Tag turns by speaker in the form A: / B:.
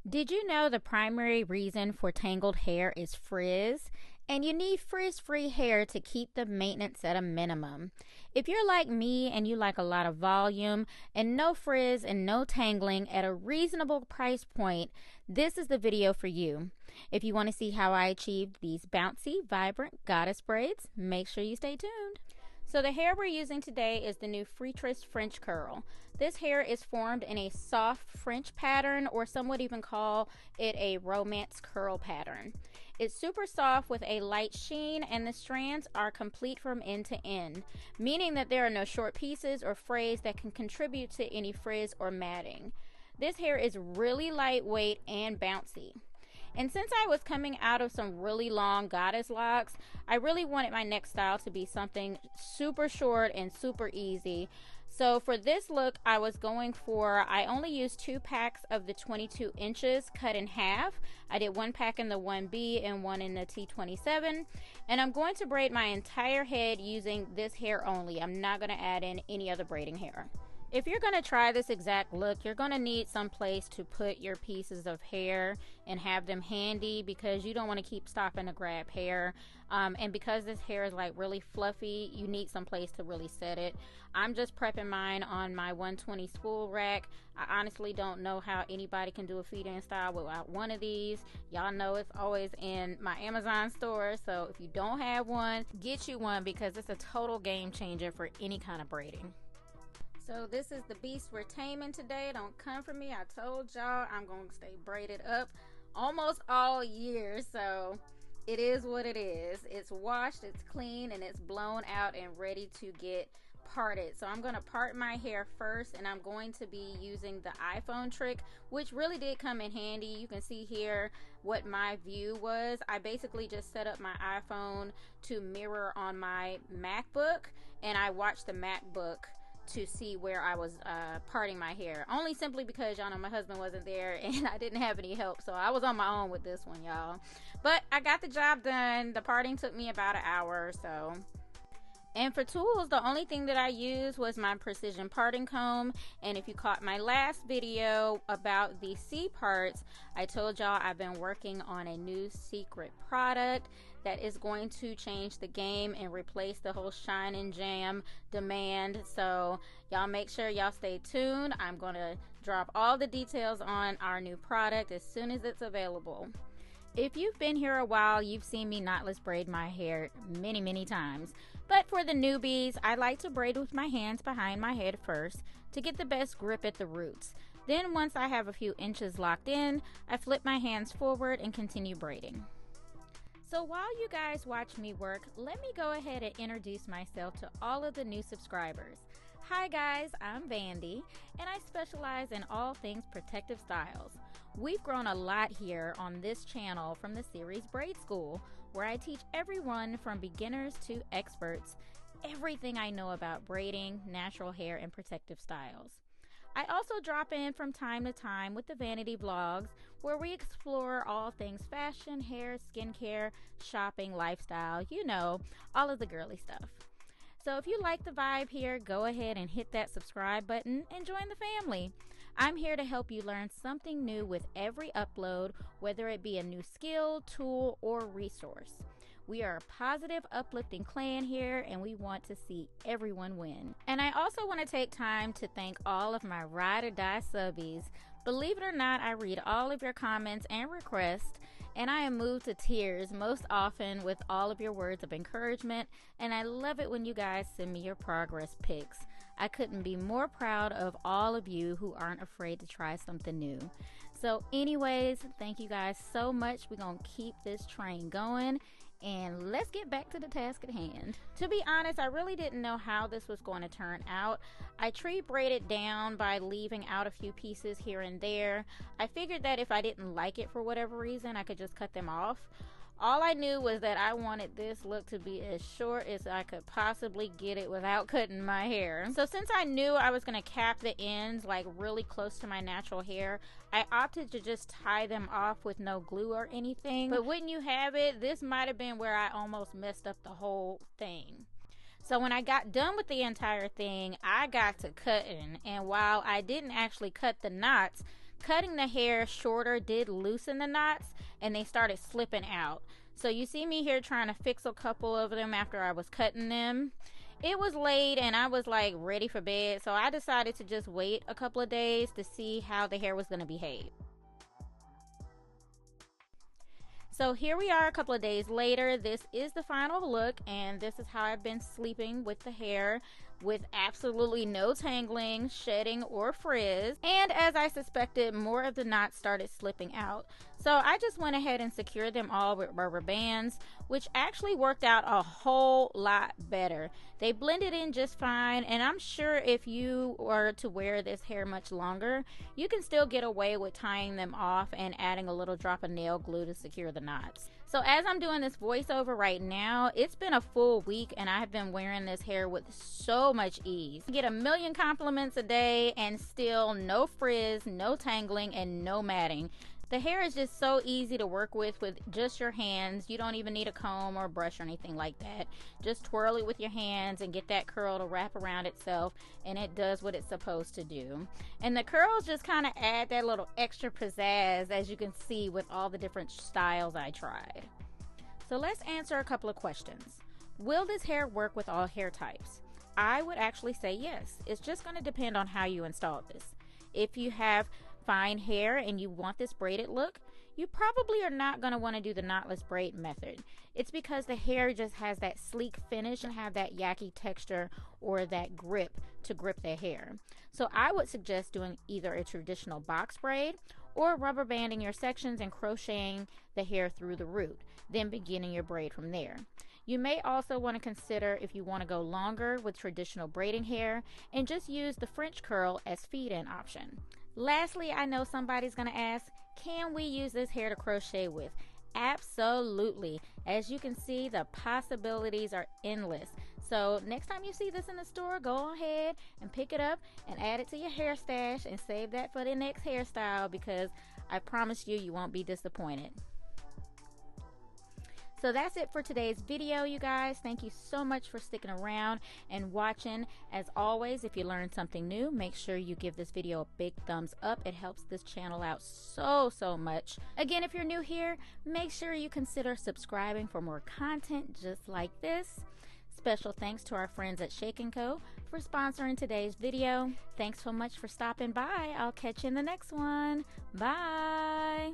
A: Did you know the primary reason for tangled hair is frizz? And you need frizz-free hair to keep the maintenance at a minimum. If you're like me and you like a lot of volume and no frizz and no tangling at a reasonable price point, this is the video for you. If you want to see how I achieved these bouncy, vibrant goddess braids, make sure you stay tuned. So the hair we're using today is the new Freetress French curl. This hair is formed in a soft French pattern, or some would even call it a romance curl pattern. It's super soft with a light sheen, and the strands are complete from end to end, meaning that there are no short pieces or frays that can contribute to any frizz or matting. This hair is really lightweight and bouncy. And since I was coming out of some really long goddess locks, I really wanted my next style to be something super short and super easy. So for this look, I only used 2 packs of the 22 inches cut in half. I did 1 pack in the 1B and 1 in the T27. And I'm going to braid my entire head using this hair only. I'm not going to add in any other braiding hair. If you're going to try this exact look, you're going to need some place to put your pieces of hair and have them handy, because you don't want to keep stopping to grab hair. And because this hair is like really fluffy, you need some place to really set it. I'm just prepping mine on my 120 spool rack. I honestly don't know how anybody can do a feed-in style without one of these. Y'all know it's always in my Amazon store. So if you don't have one, get you one, because it's a total game changer for any kind of braiding. So this is the beast we're taming today. Don't come for me. I told y'all I'm going to stay braided up almost all year. So it is what it is. It's washed, it's clean, and it's blown out and ready to get parted. So I'm going to part my hair first, and I'm going to be using the iPhone trick, which really did come in handy. You can see here what my view was. I basically just set up my iPhone to mirror on my MacBook, and I watched the MacBook to see where I was parting my hair, only simply because y'all know my husband wasn't there and I didn't have any help, so I was on my own with this one, y'all. But I got the job done. The parting took me about an hour or so. And for tools, the only thing that I used was my precision parting comb. And if you caught my last video about the C parts, I told y'all I've been working on a new secret product that is going to change the game and replace the whole shine and jam demand. So y'all make sure y'all stay tuned. I'm going to drop all the details on our new product as soon as it's available. If you've been here a while, you've seen me knotless braid my hair many times. But for the newbies, I like to braid with my hands behind my head first to get the best grip at the roots. Then once I have a few inches locked in, I flip my hands forward and continue braiding. So while you guys watch me work, let me go ahead and introduce myself to all of the new subscribers. Hi guys, I'm Vandy, and I specialize in all things protective styles. We've grown a lot here on this channel from the series Braid School, where I teach everyone from beginners to experts everything I know about braiding, natural hair, and protective styles. I also drop in from time to time with the Vanity vlogs, where we explore all things fashion, hair, skincare, shopping, lifestyle, you know, all of the girly stuff. So if you like the vibe here, go ahead and hit that subscribe button and join the family. I'm here to help you learn something new with every upload, whether it be a new skill, tool, or resource. We are a positive, uplifting clan here, and we want to see everyone win. And I also want to take time to thank all of my ride or die subbies. Believe it or not, I read all of your comments and requests, and I am moved to tears most often with all of your words of encouragement, and I love it when you guys send me your progress pics. I couldn't be more proud of all of you who aren't afraid to try something new. So anyways, thank you guys so much. We're going to keep this train going, and let's get back to the task at hand. To be honest, I really didn't know how this was going to turn out. I tree braided down by leaving out a few pieces here and there. I figured that if I didn't like it for whatever reason, I could just cut them off. All I knew was that I wanted this look to be as short as I could possibly get it without cutting my hair. So since I knew I was going to cap the ends like really close to my natural hair, I opted to just tie them off with no glue or anything. But wouldn't you have it, this might have been where I almost messed up the whole thing. So when I got done with the entire thing, I got to cutting, and while I didn't actually cut the knots, cutting the hair shorter did loosen the knots and they started slipping out. So you see me here trying to fix a couple of them after I was cutting them. It was late and I was like ready for bed, so I decided to just wait a couple of days to see how the hair was going to behave. So here we are a couple of days later. This is the final look, and this is how I've been sleeping with the hair, with absolutely no tangling, shedding, or frizz. And as I suspected, more of the knots started slipping out. So I just went ahead and secured them all with rubber bands, which actually worked out a whole lot better. They blended in just fine, and I'm sure if you were to wear this hair much longer, you can still get away with tying them off and adding a little drop of nail glue to secure the knots. So as I'm doing this voiceover right now, it's been a full week and I have been wearing this hair with so much ease. I get a million compliments a day and still no frizz, no tangling, and no matting. The hair is just so easy to work with just your hands. You don't even need a comb or a brush or anything like that. Just twirl it with your hands and get that curl to wrap around itself, and it does what it's supposed to do. And the curls just kind of add that little extra pizzazz, as you can see with all the different styles I tried. So let's answer a couple of questions. Will this hair work with all hair types? I would actually say yes. It's just going to depend on how you install this. If you have fine hair and you want this braided look, you probably are not going to want to do the knotless braid method. It's because the hair just has that sleek finish and have that yucky texture or that grip to grip the hair. So I would suggest doing either a traditional box braid or rubber banding your sections and crocheting the hair through the root, then beginning your braid from there. You may also want to consider if you want to go longer with traditional braiding hair and just use the French curl as feed-in option. Lastly, I know somebody's going to ask, can we use this hair to crochet with? Absolutely. As you can see, the possibilities are endless. So next time you see this in the store, go ahead and pick it up and add it to your hair stash and save that for the next hairstyle, because I promise you, you won't be disappointed. So that's it for today's video, you guys. Thank you so much for sticking around and watching. As always, if you learned something new, make sure you give this video a big thumbs up. It helps this channel out so much. Again, if you're new here, make sure you consider subscribing for more content just like this. Special thanks to our friends at Shake & Co. for sponsoring today's video. Thanks so much for stopping by. I'll catch you in the next one. Bye.